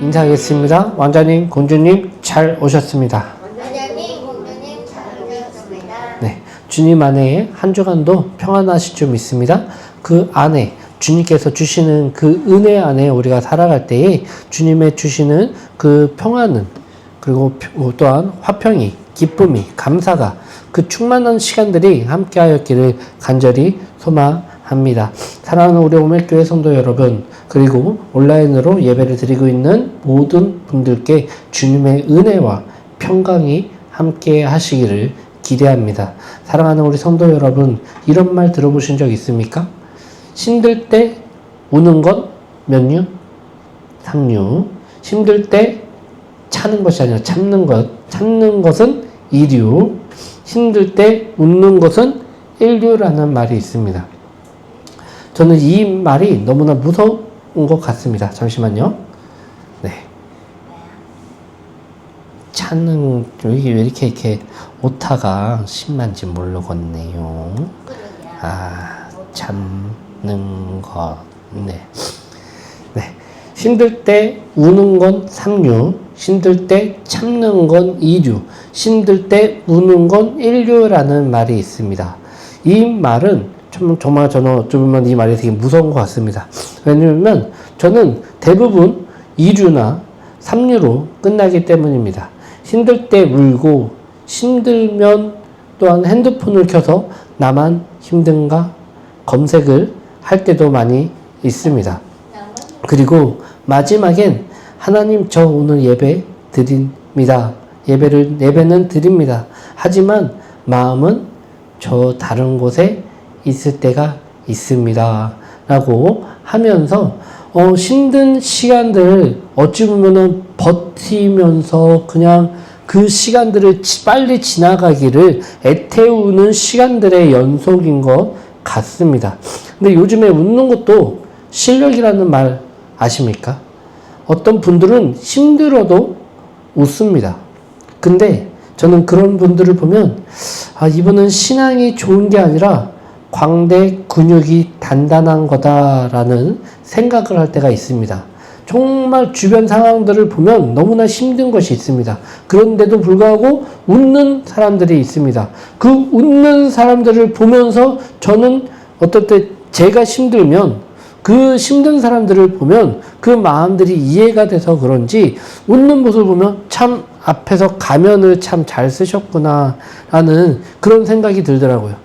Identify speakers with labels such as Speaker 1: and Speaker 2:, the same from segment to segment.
Speaker 1: 인사하겠습니다. 왕자님, 공주님 잘 오셨습니다.
Speaker 2: 원장님, 공주님 잘 오셨습니다.
Speaker 1: 네, 주님 안에 한 주간도 평안하실 줄 믿습니다. 그 안에 주님께서 주시는 그 은혜 안에 우리가 살아갈 때에 주님의 주시는 그 평안은, 그리고 또한 화평이, 기쁨이, 감사가 그 충만한 시간들이 함께하였기를 간절히 소망합니다. 사랑하는 우리 오멜교회 성도 여러분, 그리고 온라인으로 예배를 드리고 있는 모든 분들께 주님의 은혜와 평강이 함께 하시기를 기대합니다. 사랑하는 우리 성도 여러분, 이런 말 들어보신 적 있습니까? 힘들 때 우는 건 몇 류? 3류. 힘들 때 차는 것이 아니라 참는 것은 2류. 힘들 때 웃는 것은 1류라는 말이 있습니다. 저는 이 말이 너무나 무서운 것 같습니다. 잠시만요. 네. 차는, 여기 왜 이렇게 오타가 심한지 모르겠네요. 참는 것. 네. 네. 힘들 때 우는 건 3류, 힘들 때 참는 건 2류, 힘들 때 우는 건 1류라는 말이 있습니다. 이 말은 정말 저는 어쩌면 이 말이 되게 무서운 것 같습니다. 왜냐면 저는 대부분 2류나 3류로 끝나기 때문입니다. 힘들 때 울고, 힘들면 또한 핸드폰을 켜서 나만 힘든가 검색을 할 때도 많이 있습니다. 그리고 마지막엔 하나님, 저 오늘 예배 드립니다. 예배는 드립니다. 하지만 마음은 저 다른 곳에 있을 때가 있습니다. 라고 하면서 힘든 시간들을 어찌 보면은 버티면서 그냥 그 시간들을 빨리 지나가기를 애태우는 시간들의 연속인 것 같습니다. 근데 요즘에 웃는 것도 실력이라는 말 아십니까? 어떤 분들은 힘들어도 웃습니다. 근데 저는 그런 분들을 보면 이분은 신앙이 좋은 게 아니라 광대 근육이 단단한 거다라는 생각을 할 때가 있습니다. 정말 주변 상황들을 보면 너무나 힘든 것이 있습니다. 그런데도 불구하고 웃는 사람들이 있습니다. 그 웃는 사람들을 보면서 저는 어떨 때 제가 힘들면 그 힘든 사람들을 보면 그 마음들이 이해가 돼서 그런지 웃는 모습을 보면 참 앞에서 가면을 참 잘 쓰셨구나 라는 그런 생각이 들더라고요.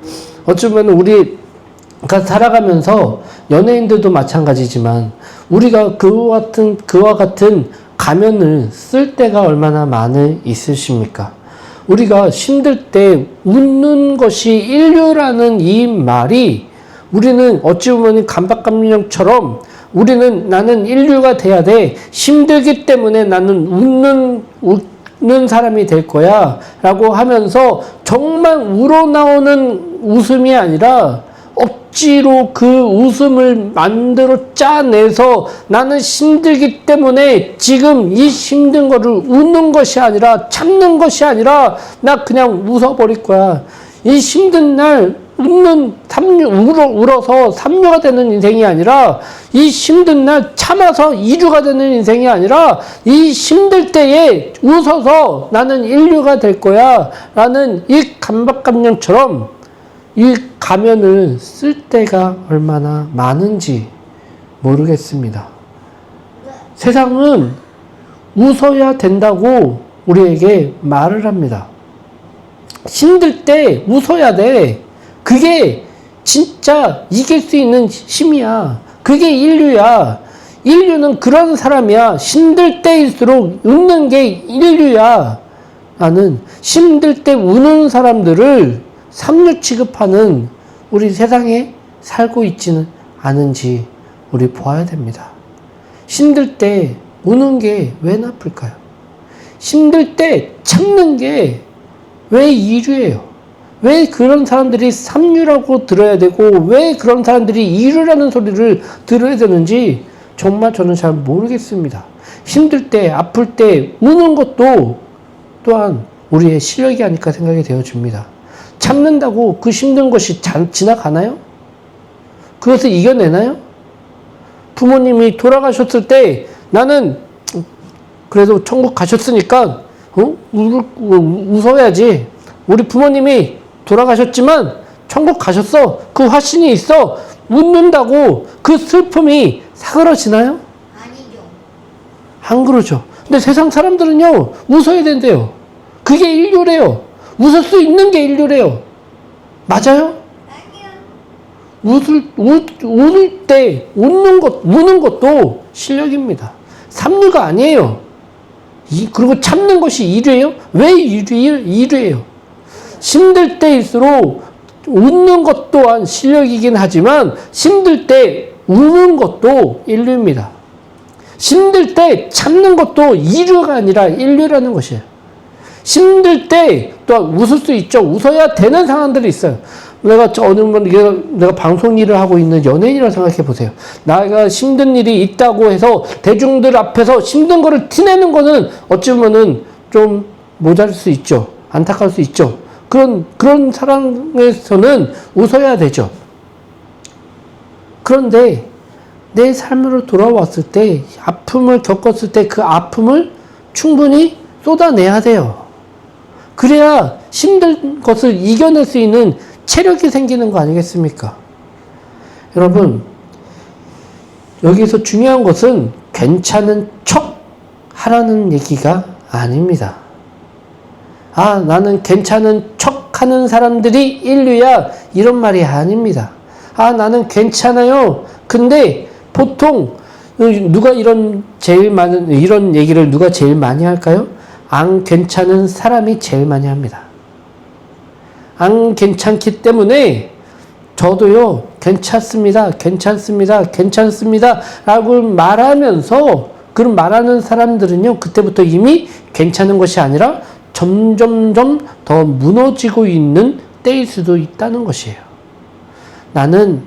Speaker 1: 어쩌면 우리가 살아가면서 연예인들도 마찬가지지만 우리가 그와 같은 가면을 쓸 때가 얼마나 많이 있으십니까? 우리가 힘들 때 웃는 것이 인류라는 이 말이 우리는 어찌 보면 강박감정처럼 나는 인류가 돼야 돼. 힘들기 때문에 나는 웃는 사람이 될 거야. 라고 하면서 정말 우러나오는 웃음이 아니라 억지로 그 웃음을 만들어 짜내서 나는 힘들기 때문에 지금 이 힘든 거를 웃는 것이 아니라 참는 것이 아니라 나 그냥 웃어버릴 거야. 이 힘든 날 울어서 3류가 되는 인생이 아니라 이 힘든 날 참아서 2류가 되는 인생이 아니라 이 힘들 때에 웃어서 나는 1류가 될 거야 라는 이 강박감정처럼 이 가면을 쓸 때가 얼마나 많은지 모르겠습니다. 세상은 웃어야 된다고 우리에게 말을 합니다. 힘들 때 웃어야 돼. 그게 진짜 이길 수 있는 힘이야. 그게 인류야. 인류는 그런 사람이야. 힘들 때일수록 웃는 게 인류야. 나는 힘들 때 우는 사람들을 3류 취급하는 우리 세상에 살고 있지는 않은지 우리 보아야 됩니다. 힘들 때 우는 게 왜 나쁠까요? 힘들 때 참는 게 왜 2류예요? 왜 그런 사람들이 3류라고 들어야 되고 왜 그런 사람들이 2류라는 소리를 들어야 되는지 정말 저는 잘 모르겠습니다. 힘들 때, 아플 때 우는 것도 또한 우리의 실력이 아닐까 생각이 되어집니다. 참는다고 그 힘든 것이 지나가나요? 그것을 이겨내나요? 부모님이 돌아가셨을 때 나는 그래도 천국 가셨으니까 웃어야지. 우리 부모님이 돌아가셨지만 천국 가셨어. 그 화신이 있어. 웃는다고 그 슬픔이 사그러지나요?
Speaker 2: 아니죠.
Speaker 1: 안 그러죠. 근데 세상 사람들은요, 웃어야 된대요. 그게 인류래요. 웃을 수 있는 게 인류래요. 맞아요?
Speaker 2: 아니요.
Speaker 1: 웃을 때, 우는 것도 실력입니다. 삼류가 아니에요. 그리고 참는 것이 이류예요? 왜 이류예요? 힘들 때일수록 웃는 것 또한 실력이긴 하지만 힘들 때 우는 것도 인류입니다. 힘들 때 참는 것도 이류가 아니라 인류라는 것이에요. 힘들 때 또한 웃을 수 있죠. 웃어야 되는 상황들이 있어요. 내가 내가 방송 일을 하고 있는 연예인이라고 생각해 보세요. 내가 힘든 일이 있다고 해서 대중들 앞에서 힘든 거를 티내는 거는 어찌 보면은 좀 모자랄 수 있죠. 안타까울 수 있죠. 그런 사람에서는 웃어야 되죠. 그런데 내 삶으로 돌아왔을 때, 아픔을 겪었을 때 그 아픔을 충분히 쏟아내야 돼요. 그래야 힘든 것을 이겨낼 수 있는 체력이 생기는 거 아니겠습니까? 여러분, 여기서 중요한 것은 괜찮은 척 하라는 얘기가 아닙니다. 나는 괜찮은 척 하는 사람들이 인류야. 이런 말이 아닙니다. 나는 괜찮아요. 근데 보통 누가 이런 얘기를 누가 제일 많이 할까요? 안 괜찮은 사람이 제일 많이 합니다. 안 괜찮기 때문에 저도요, 괜찮습니다 라고 말하면서, 그런 말하는 사람들은요, 그때부터 이미 괜찮은 것이 아니라 점점점 더 무너지고 있는 때일 수도 있다는 것이에요. 나는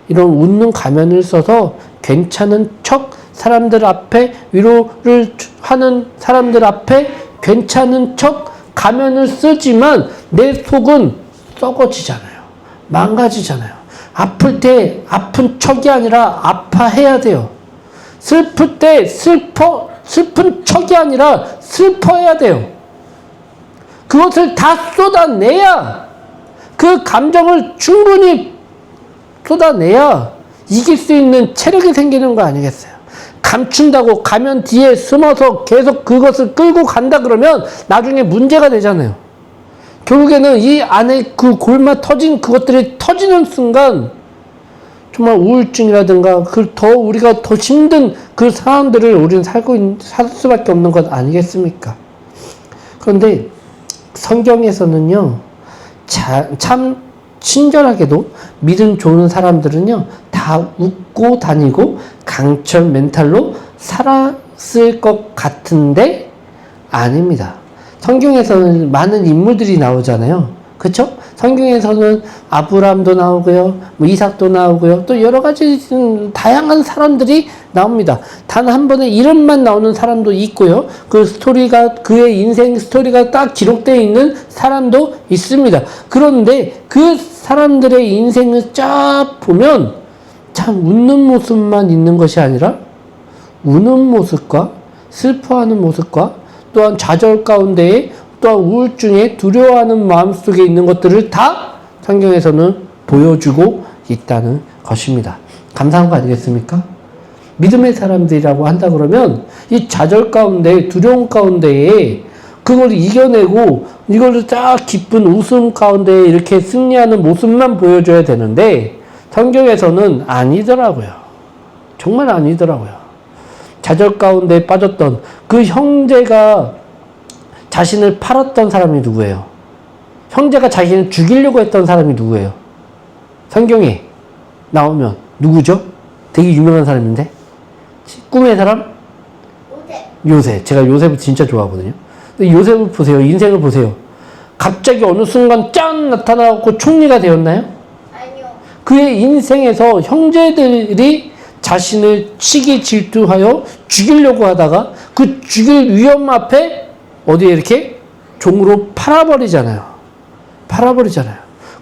Speaker 1: 이런 웃는 가면을 써서 괜찮은 척, 사람들 앞에 위로를 하는 사람들 앞에 괜찮은 척 가면을 쓰지만 내 속은 썩어지잖아요. 망가지잖아요. 아플 때 아픈 척이 아니라 아파해야 돼요. 슬플 때 슬픈 척이 아니라 슬퍼해야 돼요. 그것을 다 쏟아내야, 그 감정을 충분히 쏟아내야 이길 수 있는 체력이 생기는 거 아니겠어요? 감춘다고 가면 뒤에 숨어서 계속 그것을 끌고 간다 그러면 나중에 문제가 되잖아요. 결국에는 이 안에 그 골마 터진 그것들이 터지는 순간 정말 우울증이라든가 우리가 더 힘든 그 상황들을 우리는 살 수밖에 없는 것 아니겠습니까? 그런데 성경에서는요, 참 친절하게도 믿음 좋은 사람들은요, 다 웃고 다니고 강철 멘탈로 살았을 것 같은데 아닙니다. 성경에서는 많은 인물들이 나오잖아요. 그쵸? 성경에서는 아브라함도 나오고요, 이삭도 나오고요, 또 여러 가지 다양한 사람들이 나옵니다. 단 한 번에 이름만 나오는 사람도 있고요, 그의 인생 스토리가 딱 기록되어 있는 사람도 있습니다. 그런데 그 사람들의 인생을 쫙 보면 참 웃는 모습만 있는 것이 아니라 우는 모습과 슬퍼하는 모습과 또한 좌절 가운데에 또한 우울증에 두려워하는 마음속에 있는 것들을 다 성경에서는 보여주고 있다는 것입니다. 감사한 거 아니겠습니까? 믿음의 사람들이라고 한다 그러면 이 좌절 가운데, 두려움 가운데에 그걸 이겨내고 이걸 딱 기쁜 웃음 가운데 이렇게 승리하는 모습만 보여줘야 되는데 성경에서는 아니더라고요. 정말 아니더라고요. 좌절 가운데 빠졌던 그 형제가 자신을 팔았던 사람이 누구예요? 형제가 자신을 죽이려고 했던 사람이 누구예요? 성경에 나오면 누구죠? 되게 유명한 사람인데? 꿈의 사람? 요셉. 제가 요셉을 진짜 좋아하거든요. 근데 요셉을 보세요. 인생을 보세요. 갑자기 어느 순간 짠 나타나고 총리가 되었나요?
Speaker 2: 아니요.
Speaker 1: 그의 인생에서 형제들이 자신을 치기 질투하여 죽이려고 하다가 그 죽일 위험 앞에 어디에 이렇게 종으로 팔아버리잖아요.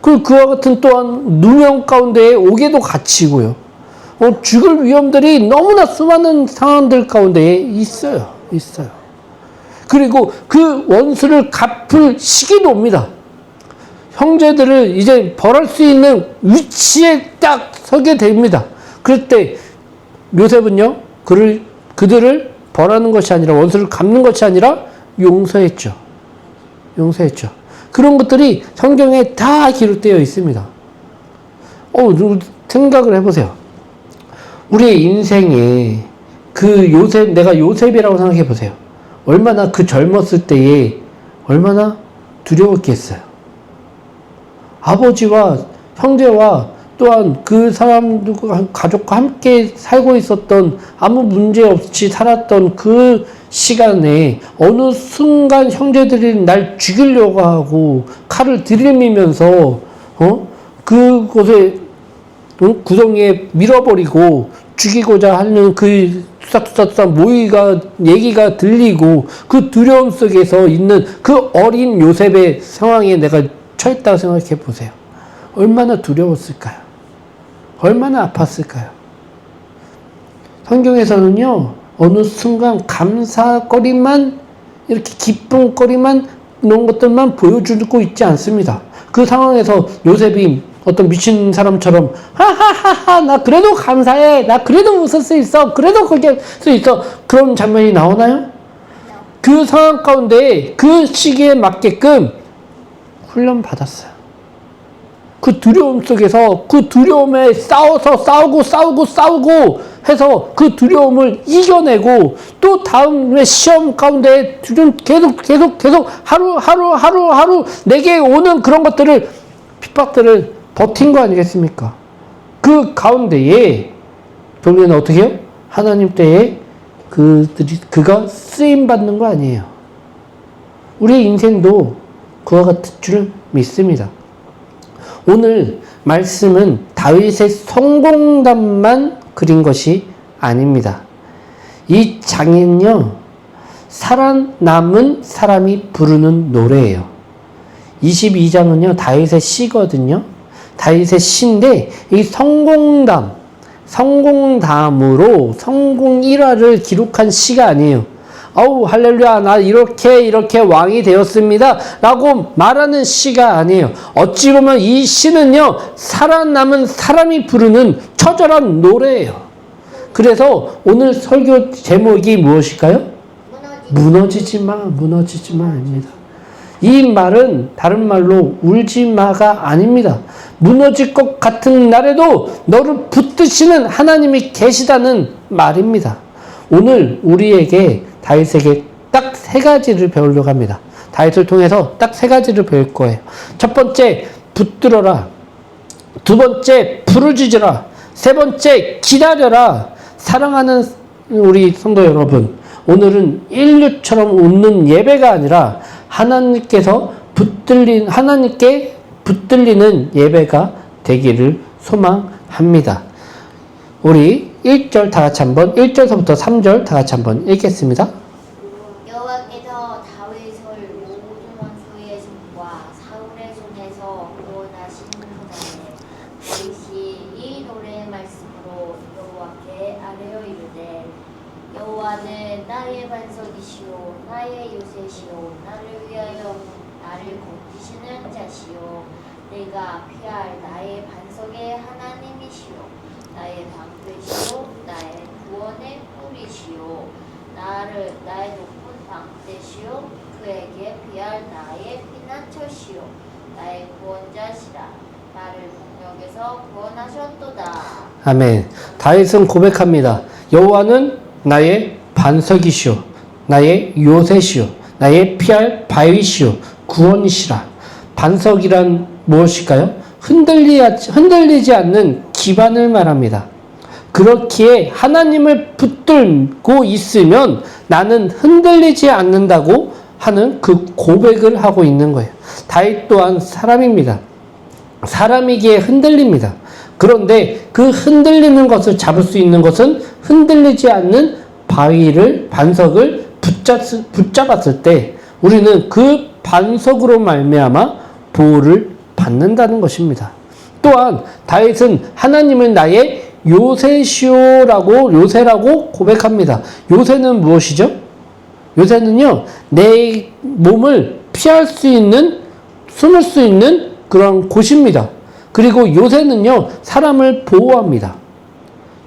Speaker 1: 그와 같은 또한 누명 가운데에 옥에도 갇히고요. 죽을 위험들이 너무나 수많은 상황들 가운데에 있어요. 그리고 그 원수를 갚을 시기도 옵니다. 형제들을 이제 벌할 수 있는 위치에 딱 서게 됩니다. 그럴 때 요셉은요, 그들을 벌하는 것이 아니라, 원수를 갚는 것이 아니라 용서했죠. 용서했죠. 그런 것들이 성경에 다 기록되어 있습니다. 생각을 해보세요. 우리의 인생에 그 요셉, 내가 요셉이라고 생각해 보세요. 얼마나 그 젊었을 때에 얼마나 두려웠겠어요. 아버지와 형제와 또한 그 사람들과 가족과 함께 살고 있었던, 아무 문제 없이 살았던 그 시간에 어느 순간 형제들이 날 죽이려고 하고 칼을 들이밀면서 그곳에 구덩이에 밀어버리고 죽이고자 하는 그 투닥투닥 모이가 얘기가 들리고 그 두려움 속에서 있는 그 어린 요셉의 상황에 내가 처했다고 생각해 보세요. 얼마나 두려웠을까요? 얼마나 아팠을까요? 성경에서는요, 어느 순간 감사거리만, 이렇게 기쁨거리만, 이런 것들만 보여주고 있지 않습니다. 그 상황에서 요셉이 어떤 미친 사람처럼 하하하하 나 그래도 감사해, 나 그래도 웃을 수 있어, 그래도 그렇게 수 있어, 그런 장면이 나오나요? 그 상황 가운데 그 시기에 맞게끔 훈련 받았어요. 그 두려움 속에서 그 두려움에 싸우고 해서 그 두려움을 이겨내고 또 다음에 시험 가운데 계속 하루 내게 오는 그런 것들을, 핍박들을 버틴 거 아니겠습니까? 그 가운데에 결국에는 어떻게 해요? 하나님 때에 그가 쓰임 받는 거 아니에요. 우리의 인생도 그와 같을 줄 믿습니다. 오늘 말씀은 다윗의 성공담만 그린 것이 아닙니다. 이 장은요, 살아남은 사람이 부르는 노래예요. 22장은요, 다윗의 시거든요. 다윗의 시인데, 이 성공담으로 성공 일화를 기록한 시가 아니에요. 할렐루야, 나 이렇게 왕이 되었습니다 라고 말하는 시가 아니에요. 어찌 보면 이 시는요, 살아남은 사람이 부르는 처절한 노래예요. 그래서 오늘 설교 제목이 무엇일까요? 무너지지 마입니다. 이 말은 다른 말로 울지 마가 아닙니다. 무너질 것 같은 날에도 너를 붙드시는 하나님이 계시다는 말입니다. 오늘 우리에게, 다윗에게 딱 3가지를 배우려고 합니다. 다윗을 통해서 딱 3가지를 배울 거예요. 첫 번째, 붙들어라. 두 번째, 부르짖으라. 세 번째, 기다려라. 사랑하는 우리 성도 여러분, 오늘은 인류처럼 웃는 예배가 아니라 하나님께 붙들리는 예배가 되기를 소망합니다. 우리 1절 다 같이 한번, 1절서부터 3절 다 같이 한번 읽겠습니다.
Speaker 2: 여호와께서 다윗을 모든 원수의 손과 사울의 손에서 구원하신 후에 다윗이 이 노래의 말씀으로 여호와께 아뢰어 이르되, 여호와는 나의 반석이시오, 나의 요새시오, 나를 위하여 나를 건지시는 자시오, 내가 피할 나의 반석의 하나님이시오, 나의 방패시오, 나의 구원의 뿌리시오, 나의 높은 방패시오, 그에게 피할 나의 피난처시오, 나의 구원자시라, 나를 폭력에서 구원하셨도다. 아멘.
Speaker 1: 다윗은 고백합니다. 여호와는 나의 반석이시오, 나의 요새시오, 나의 피할 바위시오, 구원이시라. 반석이란 무엇일까요? 흔들리지 않는 기반을 말합니다. 그렇기에 하나님을 붙들고 있으면 나는 흔들리지 않는다고 하는 그 고백을 하고 있는 거예요. 다윗 또한 사람입니다. 사람이기에 흔들립니다. 그런데 그 흔들리는 것을 잡을 수 있는 것은 흔들리지 않는 반석을 붙잡았을 때 우리는 그 반석으로 말미암아 보호를 받는다는 것입니다. 또한 다윗은 하나님은 나의 요새라고 고백합니다. 요새는 무엇이죠? 요새는요, 내 몸을 피할 수 있는, 숨을 수 있는 그런 곳입니다. 그리고 요새는요, 사람을 보호합니다.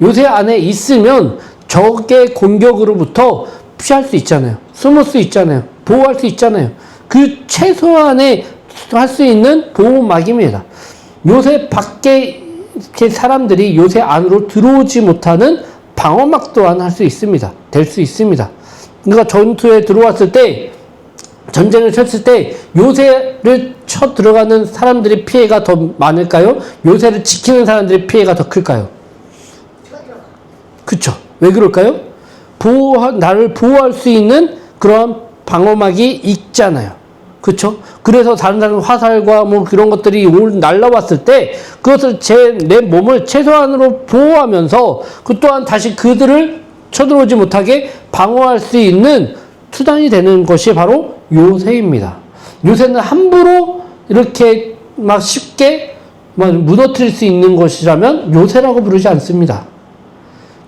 Speaker 1: 요새 안에 있으면 적의 공격으로부터 피할 수 있잖아요. 숨을 수 있잖아요. 보호할 수 있잖아요. 그 최소한의 할 수 있는 보호막입니다. 요새 밖에 사람들이 요새 안으로 들어오지 못하는 방어막 또한 할 수 있습니다. 될 수 있습니다. 그러니까 전투에 들어왔을 때, 전쟁을 쳤을 때 요새를 쳐 들어가는 사람들의 피해가 더 많을까요? 요새를 지키는 사람들의 피해가 더 클까요? 그쵸? 왜 그럴까요? 나를 보호할 수 있는 그런 방어막이 있잖아요. 그쵸? 그래서 다른 사람 화살과 뭐 그런 것들이 날라왔을 때 그것을 내 몸을 최소한으로 보호하면서 그 또한 다시 그들을 쳐들어오지 못하게 방어할 수 있는 수단이 되는 것이 바로 요새입니다. 요새는 함부로 이렇게 막 쉽게 막 무너뜨릴 수 있는 것이라면 요새라고 부르지 않습니다.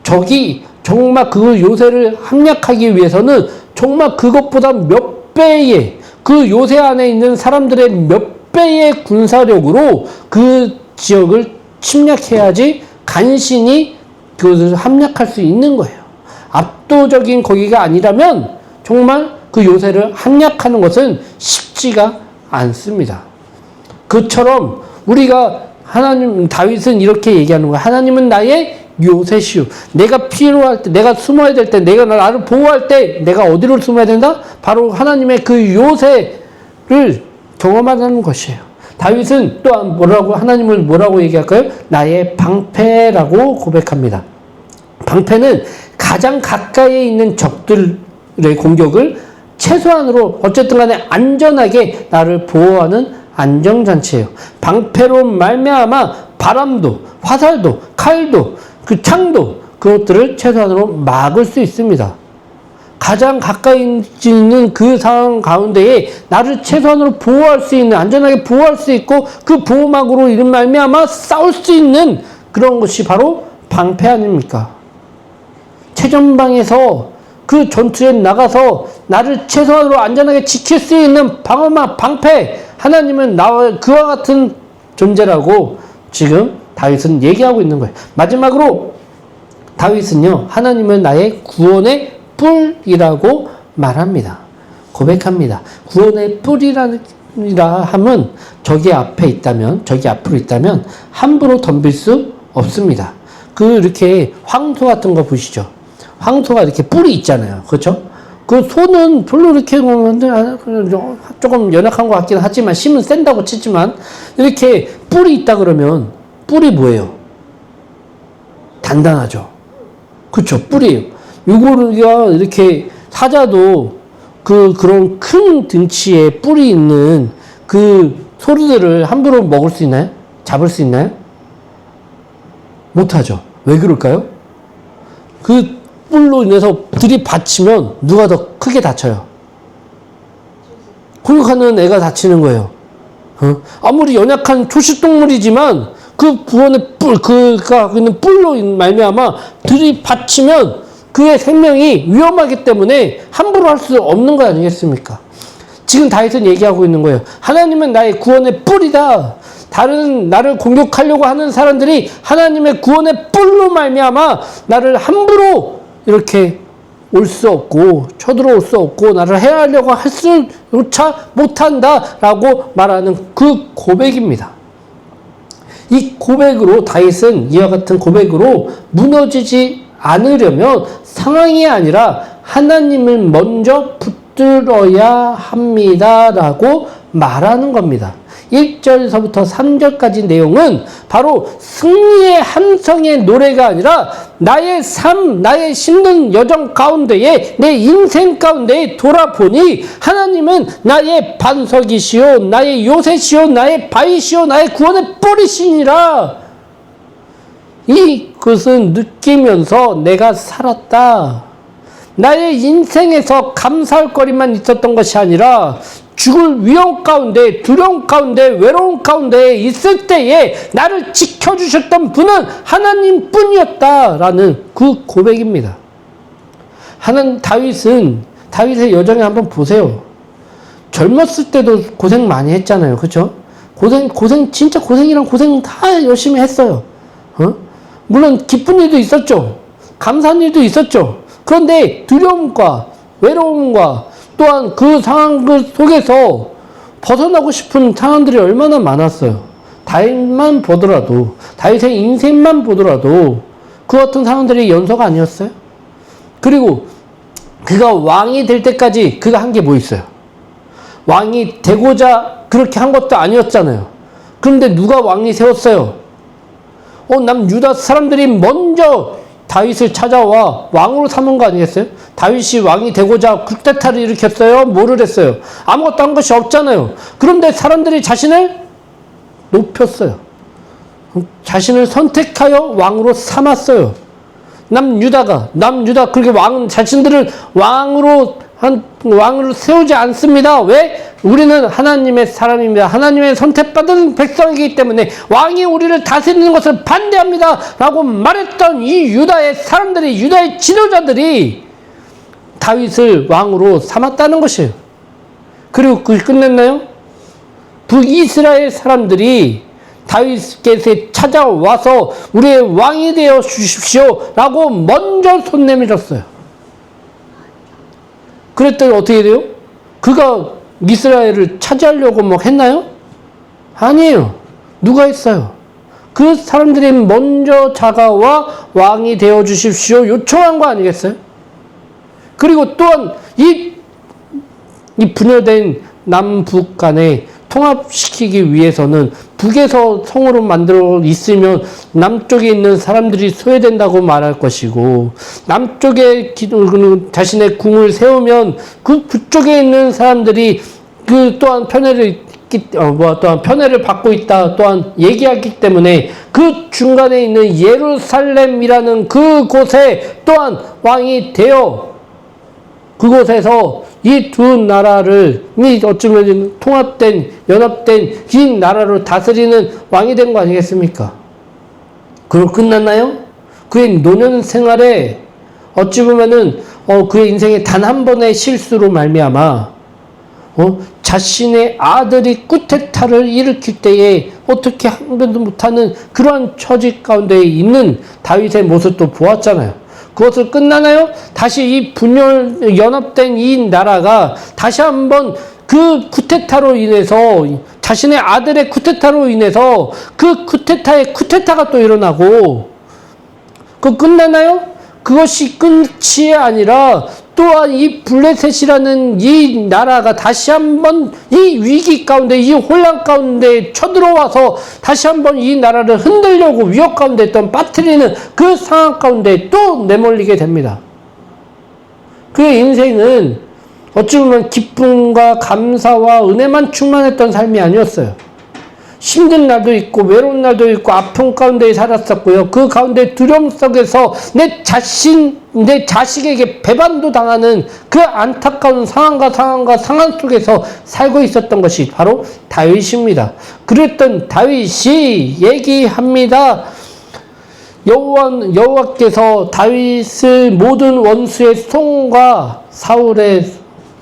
Speaker 1: 적이 정말 그 요새를 함락하기 위해서는 정말 그것보다 몇 배의 그 요새 안에 있는 사람들의 몇 배의 군사력으로 그 지역을 침략해야지 간신히 그것을 함락할 수 있는 거예요. 압도적인 거기가 아니라면 정말 그 요새를 함락하는 것은 쉽지가 않습니다. 그처럼 우리가 다윗은 이렇게 얘기하는 거예요. 하나님은 나의 요새시오. 내가 필요할 때, 내가 숨어야 될 때, 내가 나를 보호할 때, 내가 어디로 숨어야 된다? 바로 하나님의 그 요새를 경험하는 것이에요. 다윗은 또한 하나님을 뭐라고 얘기할까요? 나의 방패라고 고백합니다. 방패는 가장 가까이에 있는 적들의 공격을 최소한으로 어쨌든 간에 안전하게 나를 보호하는 안정장치예요. 방패로 말미암아 바람도, 화살도, 칼도, 그 창도 그것들을 최소한으로 막을 수 있습니다. 가장 가까이 있는 그 상황 가운데에 나를 최소한으로 보호할 수 있는, 안전하게 보호할 수 있고 그 보호막으로 이런 말미암아 싸울 수 있는 그런 것이 바로 방패 아닙니까? 최전방에서 그 전투에 나가서 나를 최소한으로 안전하게 지킬 수 있는 방어막, 방패, 하나님은 나와 그와 같은 존재라고 지금 다윗은 얘기하고 있는 거예요. 마지막으로 다윗은요, 하나님은 나의 구원의 뿔이라고 말합니다. 고백합니다. 구원의 뿔이라 함은 저기 앞에 있다면, 저기 앞으로 있다면 함부로 덤빌 수 없습니다. 이렇게 황소 같은 거 보시죠. 황소가 이렇게 뿔이 있잖아요. 그렇죠? 그 소는 별로 이렇게 조금 연약한 것 같긴 하지만 힘은 센다고 치지만 이렇게 뿔이 있다 그러면 뿔이 뭐예요? 단단하죠. 그렇죠? 뿔이에요. 요거가 이렇게 사자도 그런 큰 등치에 뿔이 있는 그 소리들을 함부로 먹을 수 있나요? 잡을 수 있나요? 못하죠. 왜 그럴까요? 그 뿔로 인해서 들이받치면 누가 더 크게 다쳐요? 공격하는 애가 다치는 거예요. 아무리 연약한 초식동물이지만 그 구원의 그가 있는 뿔로 말미암아 들이받치면 그의 생명이 위험하기 때문에 함부로 할 수 없는 거 아니겠습니까? 지금 다윗은 얘기하고 있는 거예요. 하나님은 나의 구원의 뿔이다. 다른 나를 공격하려고 하는 사람들이 하나님의 구원의 뿔로 말미암아 나를 함부로 이렇게 올 수 없고 쳐들어올 수 없고 나를 해하려고 할 수조차 못한다라고 말하는 그 고백입니다. 이 고백으로 다윗은 이와 같은 고백으로 무너지지 않으려면 상황이 아니라 하나님을 먼저 붙들어야 합니다라고 말하는 겁니다. 1절서부터 3절까지 내용은 바로 승리의 함성의 노래가 아니라 나의 삶, 나의 힘든 여정 가운데에 내 인생 가운데에 돌아보니 하나님은 나의 반석이시오, 나의 요새시오, 나의 바위시오, 나의 구원의 뿔이시니라. 이것은 느끼면서 내가 살았다. 나의 인생에서 감사할 거리만 있었던 것이 아니라 죽을 위험 가운데, 두려움 가운데, 외로움 가운데 있을 때에 나를 지켜주셨던 분은 하나님 뿐이었다라는 그 고백입니다. 다윗은 다윗의 여정에 한번 보세요. 젊었을 때도 고생 많이 했잖아요. 그쵸? 진짜 고생이랑 고생 다 열심히 했어요. 물론 기쁜 일도 있었죠. 감사한 일도 있었죠. 그런데 두려움과 외로움과 또한 그 상황 속에서 벗어나고 싶은 상황들이 얼마나 많았어요. 다윗만 보더라도, 다윗의 인생만 보더라도 그 같은 상황들이 연소가 아니었어요? 그리고 그가 왕이 될 때까지 그가 한 게 뭐 있어요? 왕이 되고자 그렇게 한 것도 아니었잖아요. 그런데 누가 왕이 세웠어요? 유다 사람들이 먼저 다윗을 찾아와 왕으로 삼은 거 아니겠어요? 다윗이 왕이 되고자 쿠데타를 일으켰어요? 뭐를 했어요? 아무것도 한 것이 없잖아요. 그런데 사람들이 자신을 높였어요. 자신을 선택하여 왕으로 삼았어요. 남유다 그렇게 자신들을 왕으로 세우지 않습니다. 왜? 우리는 하나님의 사람입니다. 하나님의 선택받은 백성이기 때문에 왕이 우리를 다스리는 것을 반대합니다. 라고 말했던 이 유다의 사람들이, 유다의 지도자들이 다윗을 왕으로 삼았다는 것이에요. 그리고 그게 끝냈나요? 북이스라엘 사람들이 다윗께서 찾아와서 우리의 왕이 되어 주십시오. 라고 먼저 손 내밀었어요. 그랬더니 어떻게 돼요? 그가 이스라엘을 차지하려고 뭐 했나요? 아니에요. 누가 했어요? 그 사람들이 먼저 다가와 왕이 되어 주십시오. 요청한 거 아니겠어요? 그리고 또한 이 분열된 남북 간에 통합시키기 위해서는 북에서 성으로 만들어 있으면 남쪽에 있는 사람들이 소외된다고 말할 것이고, 남쪽에 자신의 궁을 세우면 그 북쪽에 있는 사람들이 또한 편애를 받고 있다 또한 얘기하기 때문에 그 중간에 있는 예루살렘이라는 그곳에 또한 왕이 되어 그곳에서 이 두 나라를 어쩌면 연합된 이 나라로 다스리는 왕이 된 거 아니겠습니까? 그럼 끝났나요? 그의 노년 생활에 어찌 보면은 그의 인생의 단 한 번의 실수로 말미암아 자신의 아들이 쿠데타를 일으킬 때에 어떻게 한 번도 못하는 그러한 처지 가운데 있는 다윗의 모습도 보았잖아요. 그것을 끝나나요? 다시 이 연합된 이 나라가 다시 한번 그 쿠데타로 인해서, 자신의 아들의 쿠데타로 인해서 그 쿠데타가 또 일어나고, 그거 끝나나요? 그것이 끝이 아니라 또한 이 블레셋이라는 이 나라가 다시 한번 이 위기 가운데, 이 혼란 가운데 쳐들어와서 다시 한번 이 나라를 흔들려고 위협 가운데 빠뜨리는 그 상황 가운데 또 내몰리게 됩니다. 그의 인생은 어찌 보면 기쁨과 감사와 은혜만 충만했던 삶이 아니었어요. 힘든 날도 있고 외로운 날도 있고 아픔 가운데 살았었고요. 그 가운데 두려움 속에서 내 자식에게 배반도 당하는 그 안타까운 상황 속에서 살고 있었던 것이 바로 다윗입니다. 그랬던 다윗이 얘기합니다. 여호와께서 다윗을 모든 원수의 손과 사울의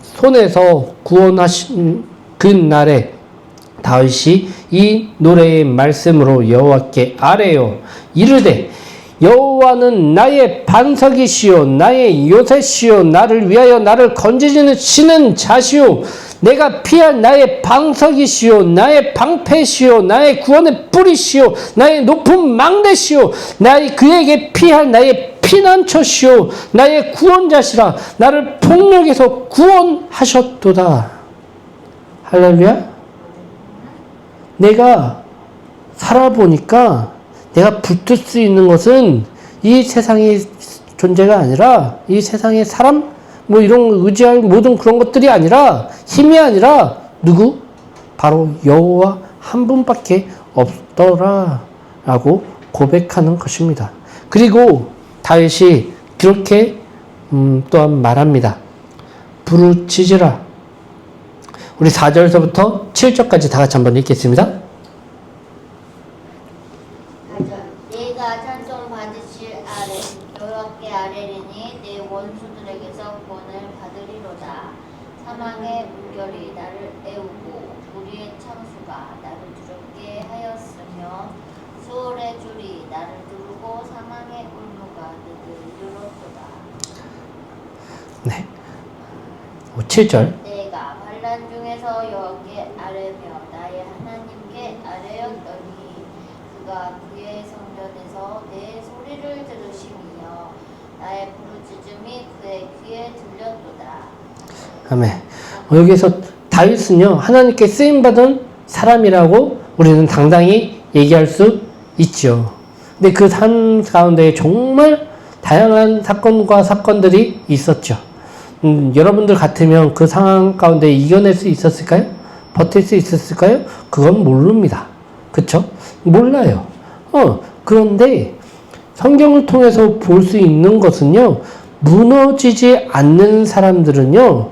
Speaker 1: 손에서 구원하신 그 날에 다윗이 이 노래의 말씀으로 여호와께 아뢰요 이르되 여호와는 나의 반석이시요 나의 요새시요 나를 위하여 나를 건지시는 자시요 내가 피할 나의 반석이시요 나의 방패시요 나의 구원의 뿌리시요 나의 높은 망대시요 그에게 피할 나의 피난처시요 나의 구원자시라 나를 폭력에서 구원하셨도다. 할렐루야. 내가 살아보니까 내가 붙을 수 있는 것은 이 세상의 존재가 아니라 이 세상의 사람 이런 의지할 모든 그런 것들이 아니라 힘이 아니라 누구? 바로 여호와 한 분밖에 없더라 라고 고백하는 것입니다. 그리고 다윗이 그렇게 또한 말합니다. 부르짖으라. 우리 4절서부터 7절까지 다 같이 한번 읽겠습니다.
Speaker 2: 내가 찬송 받으실 아래 여호와께 아뢰리니 내 원수들에게서 구원을 받으리로다. 사망의 물결이 나를 애우고 불의의 창수가 나를 두렵게 하였으며 수월의 줄이 나를 두르고 사망의 울무가 내게 이르렀도다.
Speaker 1: 네. 7절.
Speaker 2: 내가 반란 중에서 여호와께 아뢰며 나의 하나님께 아뢰었더니 그가 그의 성전에서 내 소리를 들으시며 나의 부르짖음이 그의 귀에 들렸도다.
Speaker 1: 아멘. 여기서 다윗은요, 하나님께 쓰임받은 사람이라고 우리는 당당히 얘기할 수 있죠. 근데 그 삶 가운데 정말 다양한 사건과 사건들이 있었죠. 여러분들 같으면 그 상황 가운데 이겨낼 수 있었을까요? 버틸 수 있었을까요? 그건 모릅니다. 그쵸? 몰라요. 그런데 성경을 통해서 볼 수 있는 것은요, 무너지지 않는 사람들은요,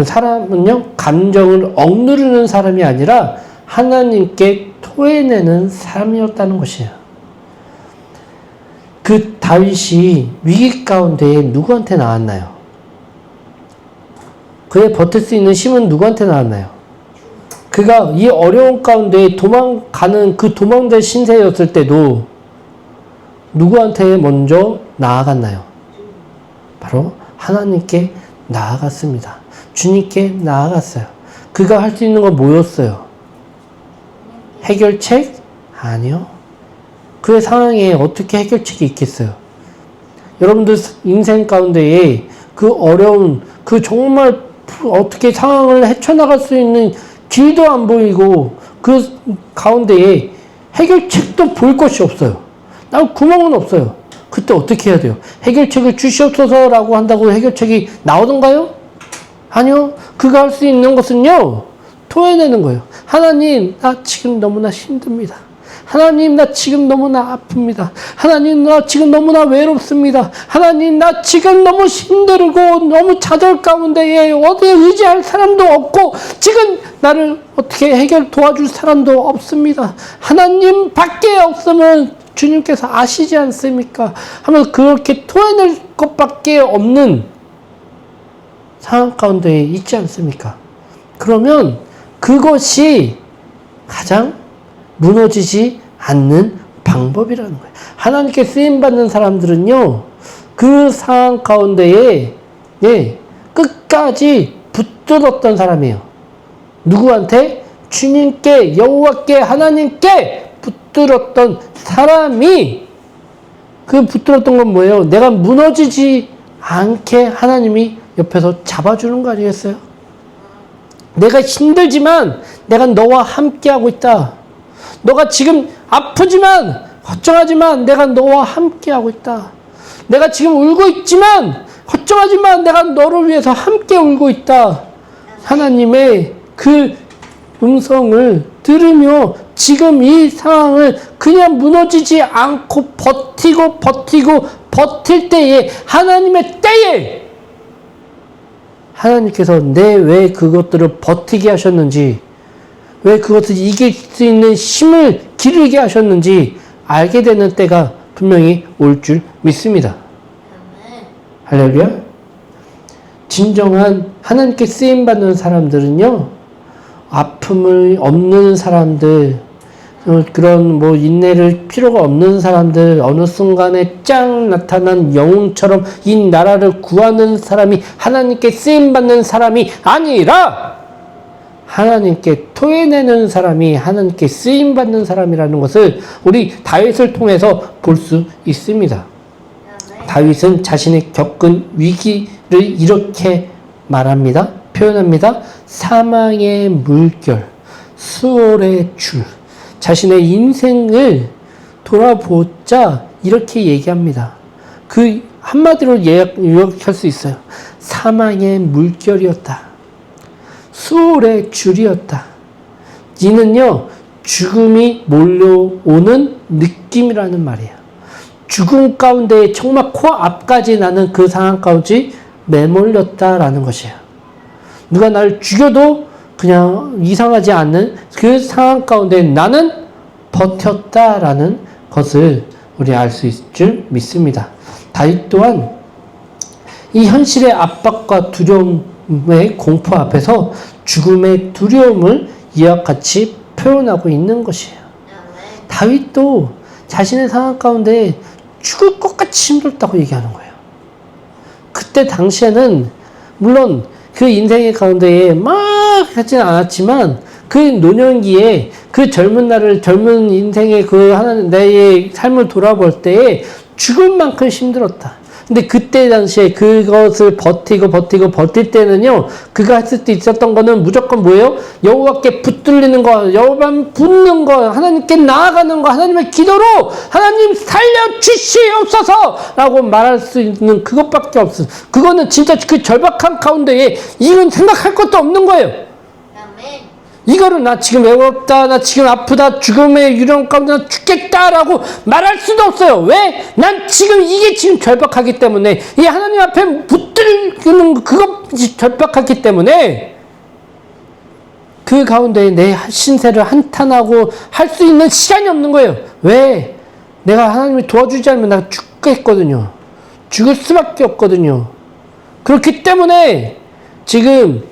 Speaker 1: 사람은요, 감정을 억누르는 사람이 아니라 하나님께 토해내는 사람이었다는 것이에요. 그 다윗이 위기 가운데 누구한테 나왔나요? 그의 버틸 수 있는 힘은 누구한테 나왔나요? 그가 이 어려운 가운데 도망가는 그 도망될 신세였을 때도 누구한테 먼저 나아갔나요? 바로 하나님께 나아갔습니다. 주님께 나아갔어요. 그가 할 수 있는 건 뭐였어요? 해결책? 아니요. 그의 상황에 어떻게 해결책이 있겠어요? 여러분들 인생 가운데에 그 어려운, 그 정말 어떻게 상황을 헤쳐나갈 수 있는 길도 안 보이고 그 가운데에 해결책도 볼 것이 없어요. 난 구멍은 없어요. 그때 어떻게 해야 돼요? 해결책을 주시옵소서라고 한다고 해결책이 나오던가요? 아니요. 그가 할 수 있는 것은요, 토해내는 거예요. 하나님, 나 지금 너무나 힘듭니다. 하나님, 나 지금 너무나 아픕니다. 하나님, 나 지금 너무나 외롭습니다. 하나님, 나 지금 너무 힘들고 너무 좌절 가운데에 어디에 의지할 사람도 없고 지금 나를 어떻게 도와줄 사람도 없습니다. 하나님 밖에 없으면 주님께서 아시지 않습니까? 하면서 그렇게 토해낼 것밖에 없는 상황 가운데 있지 않습니까? 그러면 그것이 가장 무너지지 않는 방법이라는 거예요. 하나님께 쓰임받는 사람들은요, 그 상황 가운데에, 끝까지 붙들었던 사람이에요. 누구한테? 주님께, 여호와께, 하나님께 붙들었던 사람이, 그 붙들었던 건 뭐예요? 내가 무너지지 않게 하나님이 옆에서 잡아주는 거 아니겠어요? 내가 힘들지만 내가 너와 함께하고 있다. 너가 지금 아프지만 걱정하지만 내가 너와 함께하고 있다. 내가 지금 울고 있지만 걱정하지만 내가 너를 위해서 함께 울고 있다. 하나님의 그 음성을 들으며 지금 이 상황을 그냥 무너지지 않고 버틸 때에, 하나님의 때에 하나님께서 왜 그것들을 버티게 하셨는지, 왜 그것을 이길 수 있는 힘을 기르게 하셨는지 알게 되는 때가 분명히 올 줄 믿습니다. 할렐루야. 진정한 하나님께 쓰임받는 사람들은요, 아픔을 없는 사람들, 그런 인내를 필요가 없는 사람들, 어느 순간에 짱 나타난 영웅처럼 이 나라를 구하는 사람이 하나님께 쓰임받는 사람이 아니라 하나님께 토해내는 사람이 하나님께 쓰임받는 사람이라는 것을 우리 다윗을 통해서 볼 수 있습니다. 다윗은 자신이 겪은 위기를 이렇게 말합니다. 표현합니다. 사망의 물결, 수월의 줄. 자신의 인생을 돌아보자 이렇게 얘기합니다. 그 한마디로 요약할 수 있어요. 사망의 물결이었다. 수월의 줄이었다. 이는요, 죽음이 몰려오는 느낌이라는 말이에요. 죽음 가운데 정말 코앞까지 나는 그 상황 가운데 매몰렸다라는 것이에요. 누가 나를 죽여도 그냥 이상하지 않는 그 상황 가운데 나는 버텼다라는 것을 우리 알 수 있을 줄 믿습니다. 다윗 또한 이 현실의 압박과 두려움의 공포 앞에서 죽음의 두려움을 이와 같이 표현하고 있는 것이에요. 다윗도 자신의 상황 가운데 죽을 것 같이 힘들다고 얘기하는 거예요. 그때 당시에는 물론 그 인생의 가운데에 막 하지는 않았지만 그 노년기에 그 젊은 인생의 그 하나님 나의 삶을 돌아볼 때에 죽을 만큼 힘들었다. 근데 그때 당시에 그것을 버틸 때는요, 그가 했을 때 있었던 거는 무조건 뭐예요? 여호와께 붙들리는 거, 여호와만 붙는 거, 하나님께 나아가는 거, 하나님의 기도로 하나님 살려주시옵소서! 라고 말할 수 있는 그것밖에 없어. 그거는 진짜 그 절박한 가운데에 이건 생각할 것도 없는 거예요. 이거를 나 지금 외롭다, 나 지금 아프다, 죽음의 유령 가운데 나 죽겠다라고 말할 수도 없어요. 왜? 난 지금 이게 지금 절박하기 때문에, 이 하나님 앞에 붙들리는 그것 절박하기 때문에 그 가운데 내 신세를 한탄하고 할 수 있는 시간이 없는 거예요. 왜? 내가 하나님이 도와주지 않으면 내가 죽겠거든요. 죽을 수밖에 없거든요. 그렇기 때문에 지금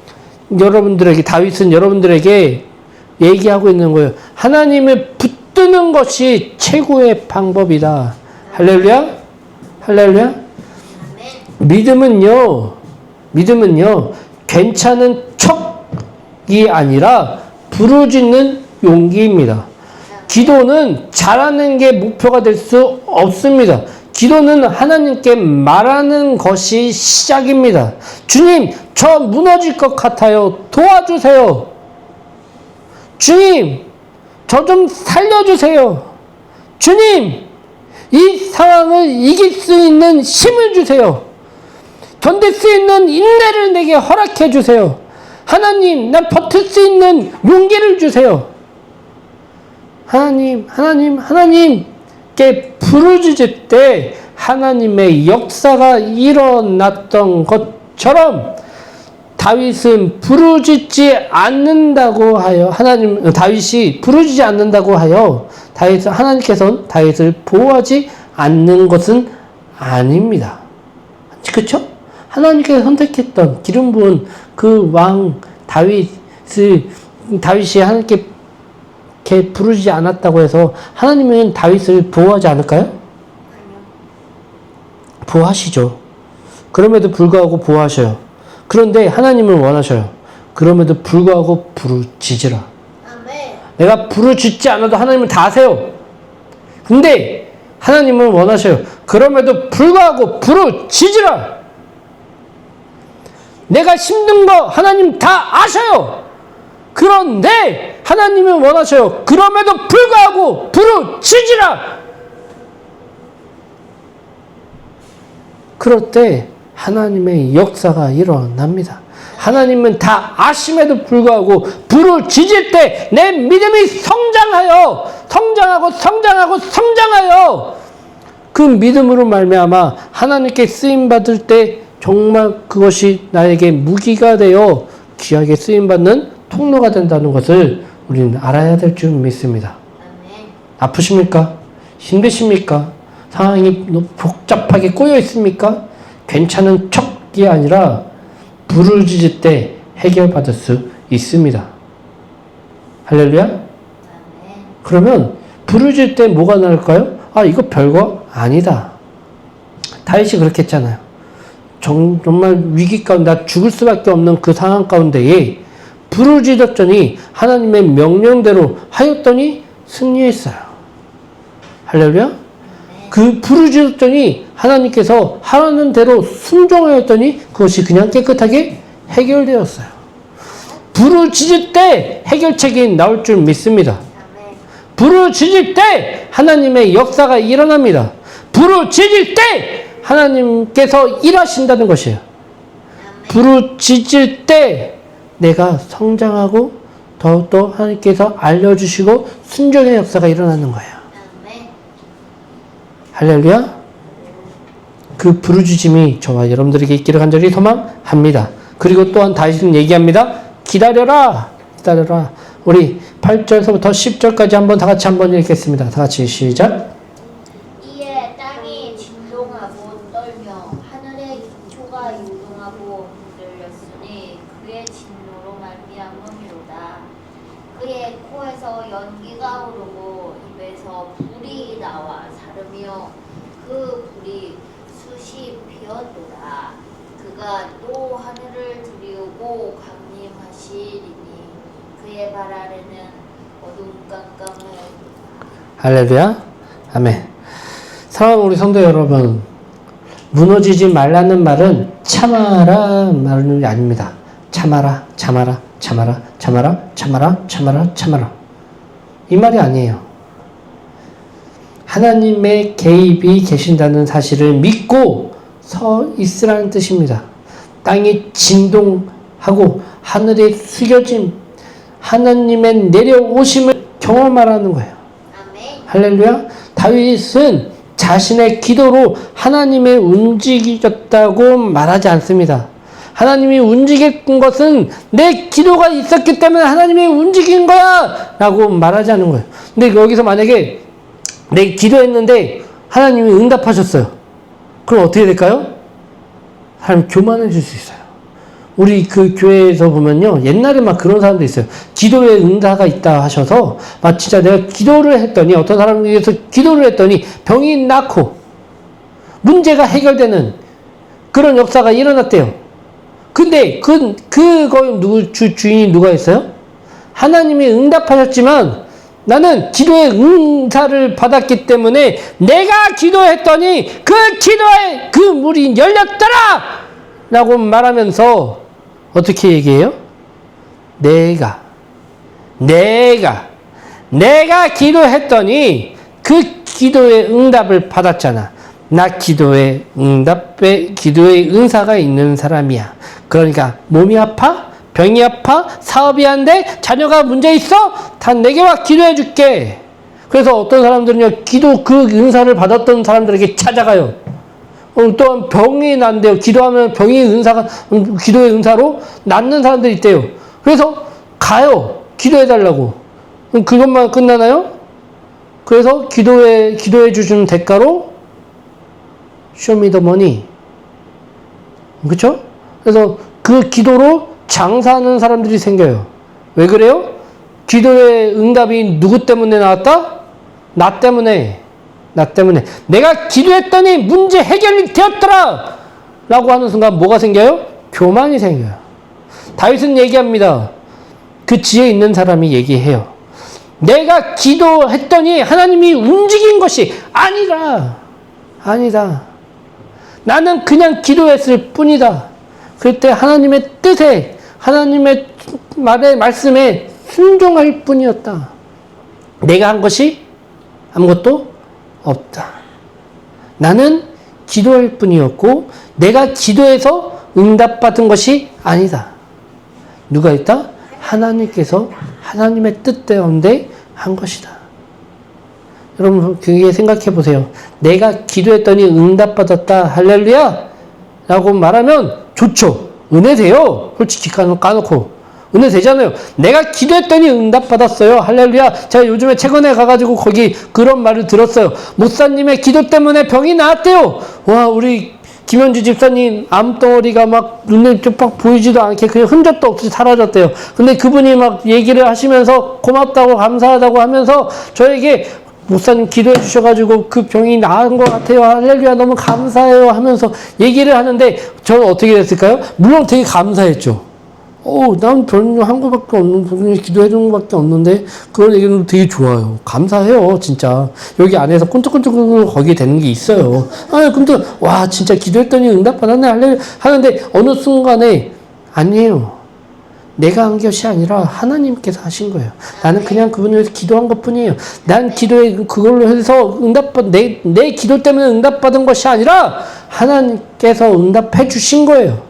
Speaker 1: 다윗은 여러분들에게 얘기하고 있는 거예요. 하나님을 붙드는 것이 최고의 방법이다. 할렐루야? 할렐루야? 믿음은요, 괜찮은 척이 아니라 부르짖는 용기입니다. 기도는 잘하는 게 목표가 될 수 없습니다. 기도는 하나님께 말하는 것이 시작입니다. 주님, 저 무너질 것 같아요. 도와주세요. 주님, 저 좀 살려주세요. 주님, 이 상황을 이길 수 있는 힘을 주세요. 견딜 수 있는 인내를 내게 허락해 주세요. 하나님, 난 버틸 수 있는 용기를 주세요. 하나님께 부르짖을 때 하나님의 역사가 일어났던 것처럼 다윗은 부르짖지 않는다고 하여 다윗이 부르짖지 않는다고 하여 하나님께서는 다윗을 보호하지 않는 것은 아닙니다. 그렇죠? 하나님께서 선택했던 기름 부은 그 왕 다윗이 하나님께 부르짖지 않았다고 해서 하나님은 다윗을 보호하지 않을까요? 보호하시죠. 그럼에도 불구하고 보호하셔요. 그런데 하나님은 원하셔요. 그럼에도 불구하고 부르짖으라. 내가 부르짖지 않아도 하나님은 다 아세요. 근데 하나님은 원하셔요. 그럼에도 불구하고 부르짖으라. 내가 힘든 거 하나님 다 아셔요. 그런데 하나님은 원하셔요. 그럼에도 불구하고 부르짖으라. 그럴 때 하나님의 역사가 일어납니다. 하나님은 다 아심에도 불구하고 부르짖을 때 내 믿음이 성장하여 그 믿음으로 말미암아 하나님께 쓰임받을 때 정말 그것이 나에게 무기가 되어 귀하게 쓰임받는 통로가 된다는 것을 우리는 알아야 될 줄 믿습니다. 아프십니까? 힘드십니까? 상황이 복잡하게 꼬여 있습니까? 괜찮은 척이 아니라 부르짖을 때 해결받을 수 있습니다. 할렐루야? 그러면 부르짖을 때 뭐가 나을까요? 이거 별거 아니다. 다윗이 그렇게 했잖아요. 정말 위기 가운데 나 죽을 수밖에 없는 그 상황 가운데에 부르짖었더니 하나님의 명령대로 하였더니 승리했어요. 할렐루야? 그 부르짖었더니 하나님께서 하라는 대로 순종하였더니 그것이 그냥 깨끗하게 해결되었어요. 부르짖을 때 해결책이 나올 줄 믿습니다. 부르짖을 때 하나님의 역사가 일어납니다. 부르짖을 때 하나님께서 일하신다는 것이에요. 부르짖을 때 내가 성장하고 더욱더 하나님께서 알려주시고 순종의 역사가 일어나는 거예요. 할렐루야. 그 부르짖음이 저와 여러분들에게 있기를 간절히 소망합니다. 그리고 또한 다윗은 얘기합니다. 기다려라. 우리 8절서부터 10절까지 다 같이 한번 읽겠습니다. 다 같이 시작.
Speaker 2: 나와 사르며 그 불이 숱이 피었도다. 그가 또 하늘을 들이우고 강림하시리니 그의 발 아래는 어둠 깜깜하였도다.
Speaker 1: 할렐루야. 아멘. 사랑하는 우리 성도 여러분, 무너지지 말라는 말은 참아라 말이 아닙니다. 참아라, 참아라, 참아라, 참아라, 참아라, 참아라, 참아라. 이 말이 아니에요. 하나님의 개입이 계신다는 사실을 믿고 서 있으라는 뜻입니다. 땅이 진동하고 하늘이 숙여짐, 하나님의 내려오심을 경험하라는 거예요.
Speaker 2: 아멘.
Speaker 1: 할렐루야. 다윗은 자신의 기도로 하나님의 움직이셨다고 말하지 않습니다. 하나님이 움직인 것은 내 기도가 있었기 때문에 하나님이 움직인 거야! 라고 말하지 않는 거예요. 근데 여기서 만약에 내 기도했는데 하나님이 응답하셨어요. 그럼 어떻게 될까요? 하나님 교만해질 수 있어요. 우리 그 교회에서 보면요, 옛날에 막 그런 사람도 있어요. 기도에 응답가 있다 하셔서 막 진짜 내가 기도를 했더니, 어떤 사람을 위해서 기도를 했더니 병이 낫고 문제가 해결되는 그런 역사가 일어났대요. 근데 그거 주인이 누가 있어요? 하나님이 응답하셨지만 나는 기도의 응사를 받았기 때문에 내가 기도했더니 그 기도의 그 문이 열렸더라! 라고 말하면서 어떻게 얘기해요? 내가 기도했더니 그 기도의 응답을 받았잖아. 나 기도의 응사가 있는 사람이야. 그러니까 몸이 아파? 병이 아파? 사업이 안 돼? 자녀가 문제 있어? 다 내게 와 기도해 줄게. 그래서 어떤 사람들은요, 기도 그 은사를 받았던 사람들에게 찾아가요. 또한 병이 난대요. 기도하면 기도의 은사로 낫는 사람들이 있대요. 그래서 가요. 기도해 달라고. 그럼 그것만 끝나나요? 그래서 기도해 주시는 대가로 쇼미더머니. 그렇죠? 그래서 그 기도로 장사하는 사람들이 생겨요. 왜 그래요? 기도의 응답이 누구 때문에 나왔다? 나 때문에. 내가 기도했더니 문제 해결이 되었더라! 라고 하는 순간 뭐가 생겨요? 교만이 생겨요. 다윗은 얘기합니다. 그 지혜 있는 사람이 얘기해요. 내가 기도했더니 하나님이 움직인 것이 아니다. 나는 그냥 기도했을 뿐이다. 그때 하나님의 뜻에, 하나님의 말씀에 순종할 뿐이었다. 내가 한 것이 아무것도 없다. 나는 기도할 뿐이었고 내가 기도해서 응답받은 것이 아니다. 누가 있다? 하나님께서 하나님의 뜻대로인데 한 것이다. 여러분 그게 생각해 보세요. 내가 기도했더니 응답받았다. 할렐루야! 라고 말하면 좋죠. 은혜 돼요. 솔직히 까놓고. 은혜 되잖아요. 내가 기도했더니 응답받았어요. 할렐루야. 제가 요즘에 최근에 가가지고 거기 그런 말을 들었어요. 목사님의 기도 때문에 병이 나았대요. 와, 우리 김현주 집사님 암덩어리가 막 눈에 쫙 보이지도 않게 그냥 흔적도 없이 사라졌대요. 근데 그분이 막 얘기를 하시면서 고맙다고 감사하다고 하면서 저에게 목사님 기도해 주셔가지고 그 병이 나은 것 같아요. 할렐루야 너무 감사해요 하면서 얘기를 하는데 저는 어떻게 됐을까요? 물론 되게 감사했죠. 난 별로 한 거밖에 없는데, 기도해 준 거밖에 없는데, 그걸 얘기는 되게 좋아요. 감사해요, 진짜. 여기 안에서 끈적끈적 거기에 되는 게 있어요. 근데, 와, 진짜 기도했더니 응답받았네, 할렐루야. 하는데, 어느 순간에, 아니에요. 내가 한 것이 아니라 하나님께서 하신 거예요. 나는 그냥 그분을 위해서 기도한 것 뿐이에요. 난 기도에 그걸로 해서 내 기도 때문에 응답받은 것이 아니라 하나님께서 응답해 주신 거예요.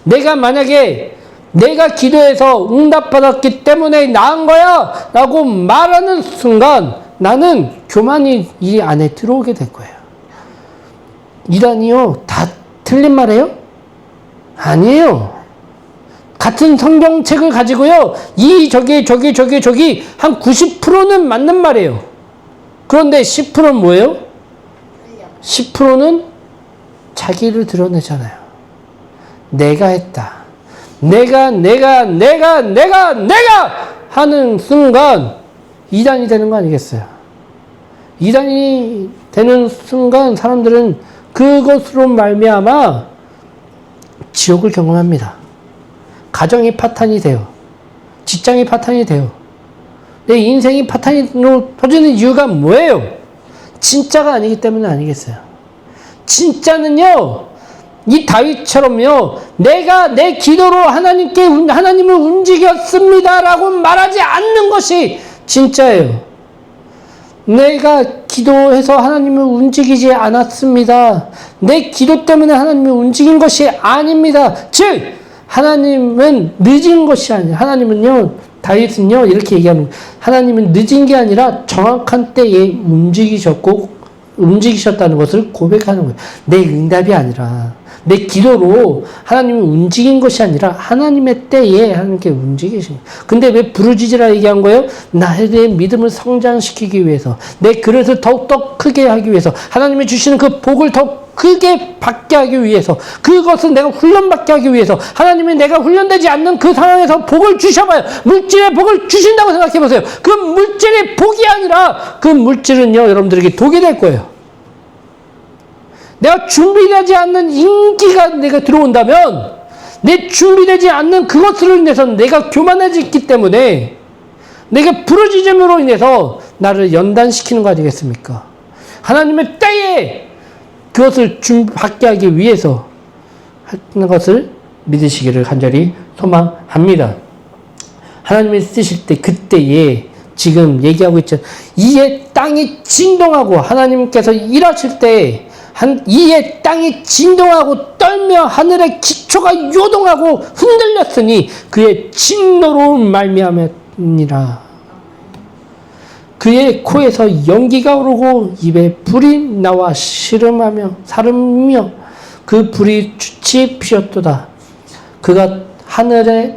Speaker 1: 내가 만약에 내가 기도해서 응답받았기 때문에 나은 거야 라고 말하는 순간 나는 교만이 이 안에 들어오게 될 거예요. 이단이요 다 틀린 말이에요? 아니에요. 같은 성경책을 가지고요 저기 한 90%는 맞는 말이에요. 그런데 10%는 뭐예요? 10%는 자기를 드러내잖아요. 내가 했다. 내가 하는 순간 이단이 되는 거 아니겠어요? 이단이 되는 순간 사람들은 그것으로 말미암아 지옥을 경험합니다. 가정이 파탄이 돼요. 직장이 파탄이 돼요. 내 인생이 파탄으로 터지는 이유가 뭐예요? 진짜가 아니기 때문에 아니겠어요. 진짜는요, 이 다윗처럼요, 내가 내 기도로 하나님을 움직였습니다라고 말하지 않는 것이 진짜예요. 내가 기도해서 하나님을 움직이지 않았습니다. 내 기도 때문에 하나님을 움직인 것이 아닙니다. 즉, 하나님은 늦은 것이 아니에요. 하나님은요, 다윗은요, 이렇게 얘기하는 거예요. 하나님은 늦은 게 아니라 정확한 때에 움직이셨다는 것을 고백하는 거예요. 내 응답이 아니라, 내 기도로 하나님을 움직인 것이 아니라 하나님의 때에 하나님께 움직이신 거예요. 근데 왜 부르짖으라 얘기한 거예요? 나에 대한 믿음을 성장시키기 위해서, 내 그릇을 더욱더 크게 하기 위해서, 하나님이 주시는 그 복을 더 크게 받게 하기 위해서, 그것은 내가 훈련받게 하기 위해서, 하나님이 내가 훈련되지 않는 그 상황에서 복을 주셔봐요. 물질의 복을 주신다고 생각해보세요. 그 물질이 복이 아니라 그 물질은요, 여러분들에게 독이 될 거예요. 내가 준비되지 않는 인기가 내가 들어온다면, 내 준비되지 않는 그것으로 인해서 내가 교만해졌기 때문에, 내가 부르짖음으로 인해서 나를 연단시키는 거 아니겠습니까? 하나님의 때에 그것을 받게 하기 위해서 하는 것을 믿으시기를 간절히 소망합니다. 하나님이 쓰실 때, 그때에 지금 얘기하고 있죠. 이에 땅이 진동하고, 하나님께서 일하실 때 이에 땅이 진동하고 떨며 하늘의 기초가 요동하고 흔들렸으니 그의 진노로 말미암았니라. 그의 코에서 연기가 오르고 입에 불이 나와 사름이며 그 불이 주치 피었도다. 그가 하늘에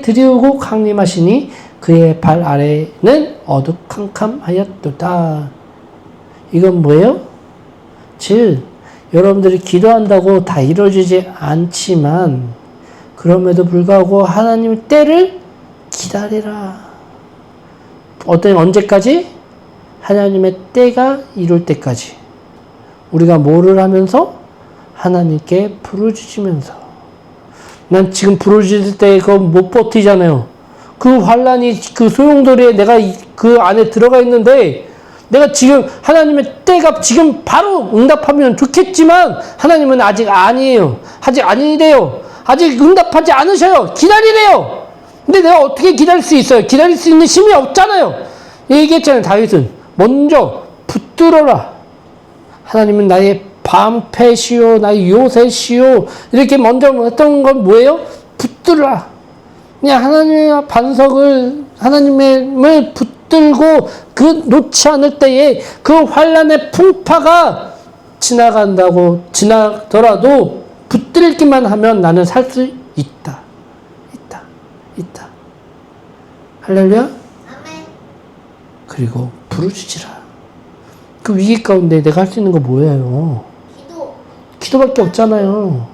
Speaker 1: 들이우고 강림하시니 그의 발 아래는 어두캄캄하였도다. 이건 뭐예요? 즉, 여러분들이 기도한다고 다 이루어지지 않지만 그럼에도 불구하고 하나님의 때를 기다리라. 언제까지? 하나님의 때가 이룰 때까지. 우리가 뭐를 하면서? 하나님께 부르짖으면서. 난 지금 부르짖을 때 그거 못 버티잖아요. 그 환란이 그 소용돌이에 내가 그 안에 들어가 있는데, 내가 지금 하나님의 때가 지금 바로 응답하면 좋겠지만 하나님은 아직 아니에요. 아직 아니래요. 아직 응답하지 않으셔요. 기다리래요. 근데 내가 어떻게 기다릴 수 있어요? 기다릴 수 있는 힘이 없잖아요. 얘기했잖아요. 다윗은 먼저 붙들어라. 하나님은 나의 방패시오, 나의 요새시오. 이렇게 먼저 했던 건 뭐예요? 붙들어라. 그냥 하나님의 반석을, 하나님을 붙들고 그 놓지 않을 때에 그 환란의 풍파가 지나더라도 붙들기만 하면 나는 살 수 있다. 할렐루야?
Speaker 2: 아멘.
Speaker 1: 그리고 부르짖으라. 그 위기 가운데 내가 할 수 있는 거 뭐예요? 기도밖에 없잖아요.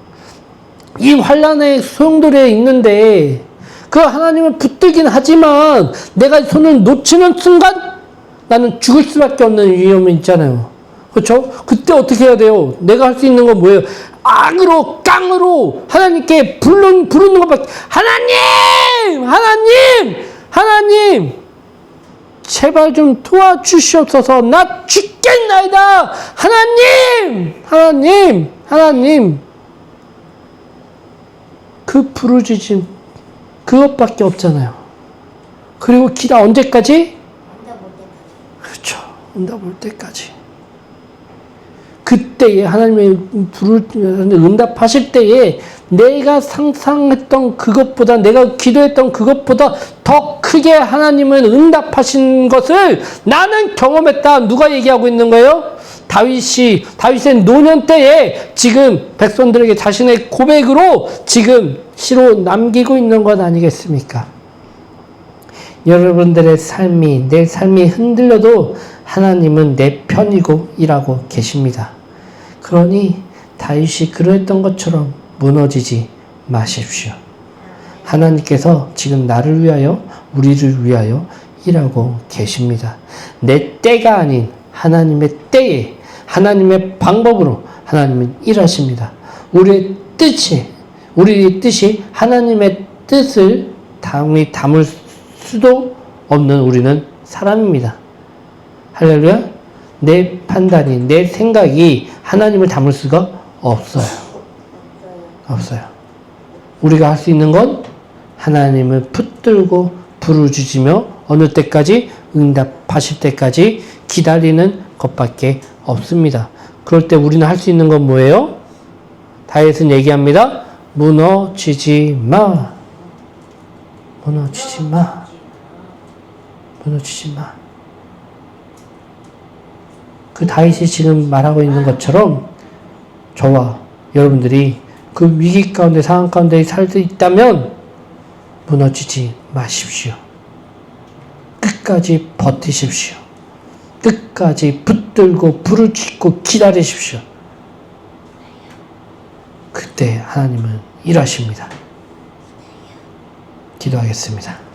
Speaker 1: 이 환란의 소용돌이에 있는데 그 하나님을 붙들긴 하지만 내가 손을 놓치는 순간 나는 죽을 수밖에 없는 위험이 있잖아요. 그렇죠? 그때 어떻게 해야 돼요? 내가 할 수 있는 건 뭐예요? 악으로 깡으로 하나님께 부르는 것밖에. 하나님 제발 좀 도와주시옵소서. 나 죽겠나이다. 하나님 그 부르짖음 그것밖에 없잖아요. 그리고 기도 언제까지? 그렇죠. 응답 올 때까지. 그때에 하나님의 응답하실 때에 내가 상상했던 그것보다, 내가 기도했던 그것보다 더 크게 하나님은 응답하신 것을 나는 경험했다. 누가 얘기하고 있는 거예요? 다윗의 노년 때에 지금 백성들에게 자신의 고백으로 지금 시로 남기고 있는 것 아니겠습니까? 여러분들의 삶이, 내 삶이 흔들려도 하나님은 내 편이고 일하고 계십니다. 그러니 다윗이 그러했던 것처럼 무너지지 마십시오. 하나님께서 지금 나를 위하여, 우리를 위하여 일하고 계십니다. 내 때가 아닌 하나님의 때에 하나님의 방법으로 하나님은 일하십니다. 우리의 뜻이 하나님의 뜻을 담을 수도 없는 우리는 사람입니다. 할렐루야. 내 판단이, 내 생각이 하나님을 담을 수가 없어요. 없어요. 우리가 할 수 있는 건 하나님을 붙들고 부르짖으며 어느 때까지? 응답하실 때까지 기다리는 것밖에 없습니다. 그럴 때 우리는 할 수 있는 건 뭐예요? 다윗은 얘기합니다. 무너지지 마. 무너지지 마. 무너지지 마. 그 다윗이 지금 말하고 있는 것처럼 저와 여러분들이 그 위기 가운데, 상황 가운데 살 수 있다면 무너지지 마십시오. 끝까지 버티십시오. 끝까지 붙들고 부르짖고 기다리십시오. 그때 하나님은 일하십니다. 기도하겠습니다.